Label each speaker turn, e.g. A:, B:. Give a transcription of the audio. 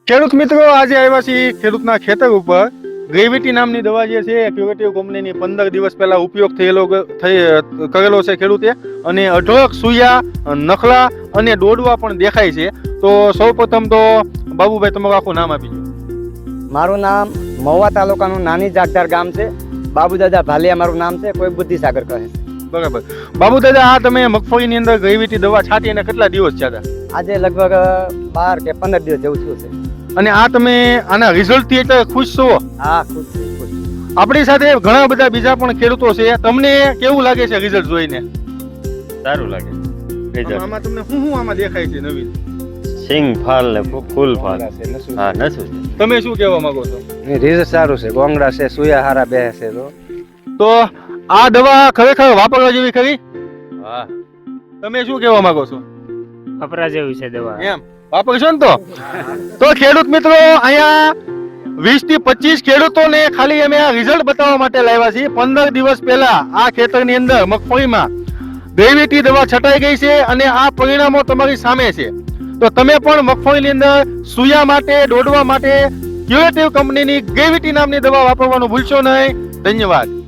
A: ખેડૂત મિત્રો આજે આવ્યા છીએ ખેડૂતના ખેતર ઉપર ગ્રેવિટી નામની દવા જે છે ક્યુરેટિવ કંપનીની 15 દિવસ પહેલા ઉપયોગ કરેલો છે ખેડૂતે અને અઢળક સુયા નખલા અને દોડવા પણ દેખાય છે. તો સૌપ્રથમ તો બાબુભાઈ તમારું આખું નામ આપી દો.
B: મારું નામ મહુવા તાલુકાનું નાની જાગદાર ગામ છે. બાબુદાદા ભાલિયા મારું નામ છે. કોઈ બુદ્ધિસાગર કહે છે.
A: બરાબર. બાબુદાદા, આ તમે મગફળીની અંદર ગ્રેવિટી દવા છાંટી અને કેટલા દિવસ થયા હતા?
B: આજે લગભગ 12 કે 15 દિવસ જેવું થયું છે.
A: અને આ તમે આના રિઝલ્ટથી એટલે ખુશ છો?
B: હા, ખુશ છું, ખુશ.
A: આપણી સાથે ઘણા બધા બીજા પણ ખેડૂતો છે. તમને કેવું લાગે છે રિઝલ્ટ જોઈને?
C: સારું લાગે.
A: આમાં તમને શું આમાં દેખાય છે નવીન?
C: સિંગ ફાલ ને ફૂલ ફાલ. હા, નસું.
A: તમે શું કહેવા માંગો છો?
B: રિઝલ્ટ સારું છે. ગોંગડા છે, સુયા હારા બે છે.
A: તો આ દવા ખરેખર વાપરવા જેવી ખરી?
C: હા.
A: તમે શું કહેવા માંગો છો?
C: કપરા જેવી છે દવા.
A: એમ વાપરશો ને તો ખેડૂત મિત્રો અહીંયા 20 થી 25 ખેડૂતોને ખાલી અમે આ રિઝલ્ટ બતાવવા માટે લાવ્યા છીએ. 15 દિવસ પહેલા આ ખેતરની અંદર મગફળીમાં ગ્રેવિટી દવા છટાઈ ગઈ છે અને આ પરિણામો તમારી સામે છે. તો તમે પણ મગફળીની અંદર સુયા માટે, દોડવા માટે ક્યુરેટિવ કંપનીની ગ્રેવિટી નામની દવા વાપરવાનું ભૂલશો નહીં. ધન્યવાદ.